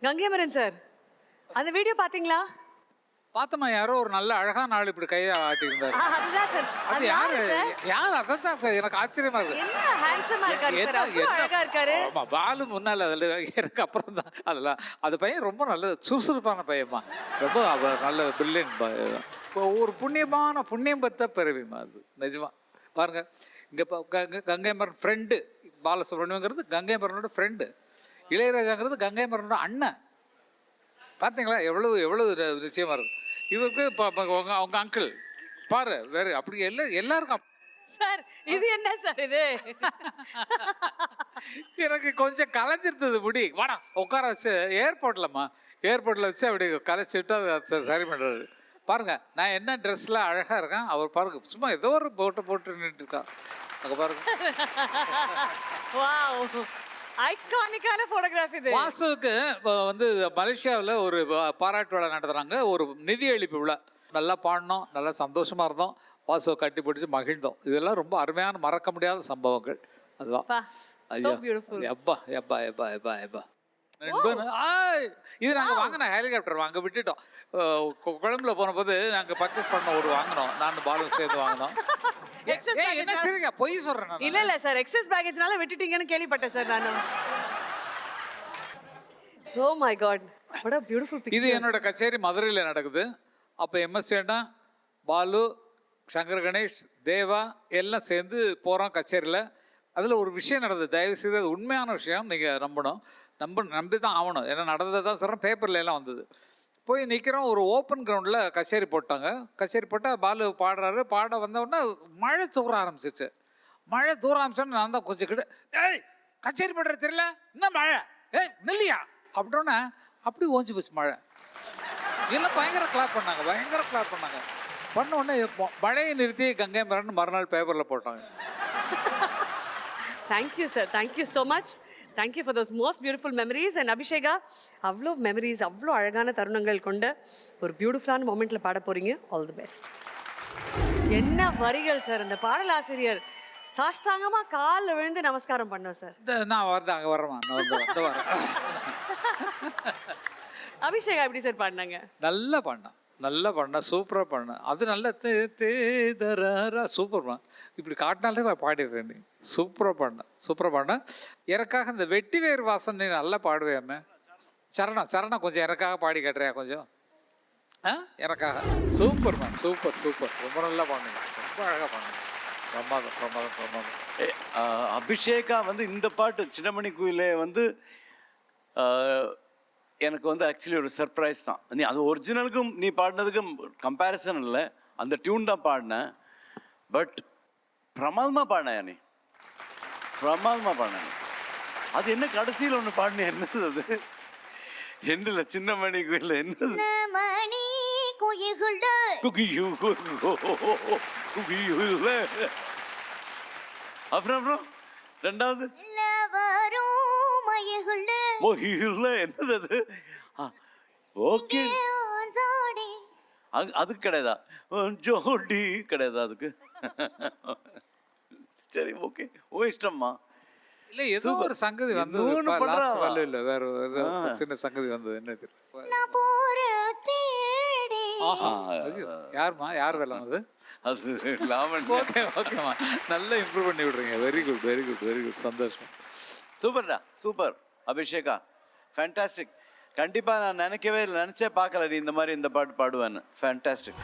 Gangai Amaran sir, அந்த video பாத்தீங்களா? பார்த்தமா யாரோ ஒரு நல்ல அழகான ஆள் இப்படி கையை ஆட்டி இருந்தாரு. அதுதான் சார். அது யாரு? யார்? அதான் சார் எனக்கு ஆச்சரியமா இருக்கு. என்ன ஹேண்ட்ஸமா இருக்காரு சார், அவ்வளவு அழகா இருக்காரு. ஆமா, பாலு முன்னால அதுல எனக்கு அப்புறம் தான் அதெல்லாம். அது பையன் ரொம்ப நல்ல சுறுசுறுப்பான பையன்மா, ரொம்ப நல்ல பிரில்லியன்ட். ஒரு புண்ணியம் பத்த பிறவிமா அது நிஜமா. பாருங்க, இங்க கங்கைமரன் ஃப்ரெண்டு பாலசுப்ரமணியங்கிறது கங்கைமரனோட ஃப்ரெண்டு, இளையராஜாங்கிறது கங்கைமரனோட அண்ணன். பார்த்தீங்களா எவ்வளவு நிச்சயமா இருக்கு. இவருக்கு அவங்க அங்கிள் பாரு வேற அப்படி எல்லாருக்கும். சார் இது என்ன சார் இது? எனக்கு கொஞ்சம் கலைஞ்சிருந்தது முடி. வாடா உட்கார வச்சு ஏர்போர்ட்டில் வச்சு அப்படி கலைச்சிட்டு அதை சரி பண்ணுறாரு. பாருங்க, நான் என்ன ட்ரெஸ்ல அழகா இருக்கேன், அவர் பாருங்க சும்மா ஏதோ ஒரு போட்டு நின்றுட்டு இருக்கா அங்கே பாருங்க. வாவ், ஐகானிக்கான போட்டோகிராஃப் இது. வாசுவுக்கு வந்து மலேசியாவில் ஒரு பாராட்டு விழா நடத்துகிறாங்க, ஒரு நிதி அளிப்பு விழா. நல்லா பாடினோம், நல்லா சந்தோஷமாக இருந்தோம், வாசுவை கட்டி பிடிச்சி மகிழ்ந்தோம். இதெல்லாம் ரொம்ப அருமையான மறக்க முடியாத சம்பவங்கள். அதுதான். ஐயோ எப்பா எப்பா எப்பா எப்பா எப்பா. இது நாங்கள் வாங்கின ஹெலிகாப்டர் அங்கே விட்டுட்டோம். குழம்புல போனபோது நாங்கள் பர்ச்சேஸ் பண்ண ஒரு வாங்கினோம், நான் பாலும் சேர்ந்து வாங்கினோம். என்ன சரிங்க பொய் சொல்றேன்? இல்ல சார், எக்ஸஸ் பேக்கேஜ்னால விட்டுட்டீங்கன்னு கேள்விப்பட்டேன் சார் நானு. Oh my god, what a beautiful picture. இது என்னோட கச்சேரி மதுரையில் நடக்குது. அப்போ எம்எஸ் வேண்டா, பாலு, சங்கர் கணேஷ், தேவா எல்லாம் சேர்ந்து போகிறோம் கச்சேரியில். அதில் ஒரு விஷயம் நடந்தது, தயவு செய்து அது உண்மையான விஷயம், நீங்கள் நம்பி தான் ஆகணும். ஏன்னா நடந்தது தான் சொல்கிறேன், பேப்பரில் எல்லாம் வந்தது. போய் நிற்கிறோம், ஒரு ஓப்பன் கிரவுண்டில் கச்சேரி போட்டாங்க. கச்சேரி போட்டால் பாலு பாடுறாரு. பாட வந்தவுடனே மழை தூர ஆரம்பிச்சிச்சு. மழை தூர ஆரம்பிச்சோன்னு நான் தான் கொஞ்சம் கிட்ட, ஏய் கச்சேரி பண்ணுறது தெரியல, என்ன மழை, ஏய் நெல்லியா அப்படின்னோடனே அப்படி ஓஞ்சி போச்சு மழை. எல்லாம் பயங்கர கிளாப் பண்ணாங்க. பண்ண உடனே மழையை நிறுத்தி கங்கைமரன் மறுநாள் பேப்பரில் போட்டாங்க. Thank you sir, thank you so much. Thank you for those most beautiful memories. And Abhisheka, அவ்வளோ மெமரிஸ், அவ்வளோ அழகான தருணங்கள் கொண்ட ஒரு பியூட்டிஃபுல்லான மொமெண்ட்டில் பாட போகிறீங்க. All the best. என்ன வரிகள் சார்! அந்த பாடலாசிரியர் சாஷ்டாங்கமாக காலில் விழுந்து நமஸ்காரம் பண்ணோம் சார். நான் அங்கே வரேன். அபிஷேகா எப்படி சார் பாடினாங்க? நல்லா பாடினா, சூப்பராக பாடினேன். அது நல்ல தேதரா சூப்பர்மா. இப்படி காட்டினாலே நான் பாடிடுறேன். நீ சூப்பராக பாடினேன். எனக்காக இந்த வெட்டி வேறு வாசன் நீ நல்லா பாடுவேன். சரணம் கொஞ்சம் எனக்காக பாடி கட்டுறியா கொஞ்சம்? எனக்காக. சூப்பர்மா, சூப்பர். ரொம்ப நல்லா பாடுங்க, ரொம்ப அழகாக பாடுங்க. பிரமாதம். அபிஷேகா வந்து இந்த பாட்டு சின்னமணி குயிலே வந்து எனக்கு வந்து ஆக்சுவலி ஒரு சர்ப்ரைஸ் தான். நீ அது ஒரிஜினலுக்கும் நீ பாடினதுக்கும் கம்பேரிசன் இல்லை, அந்த டியூன் தான் பாடினேன். பட் பிரமாதமாக பாடினேன். அது என்ன கடைசியில் ஒன்று பாடினேன், என்னது அது? என்னல சின்னமணி குயில் என்னது? அப்புறம் ரெண்டாவது என்னது அது? ஓகே, அதுக்கு கிடையாதா? ஜோடி கிடையாதா அதுக்கு? சரி, ஓகே, ஓ இஷ்டம்மா. இல்லை, ஏதோ ஒரு சங்கதி வந்து இல்லை, வேற ஏதோ சின்ன சங்கதி வந்தது. என்ன யார் வேலை அது? அது லாவண்யா. ஓகேம்மா, நல்லா இம்ப்ரூவ் பண்ணி விடுறீங்க. Very good. சந்தோஷம். சூப்பர்டா, சூப்பர் அபிஷேகா, ஃபேண்டாஸ்டிக். கண்டிப்பாக நான் நினச்சே பார்க்கல நீ இந்த மாதிரி இந்த பாட்டு பாடுவேன்னு. ஃபேண்டாஸ்டிக்.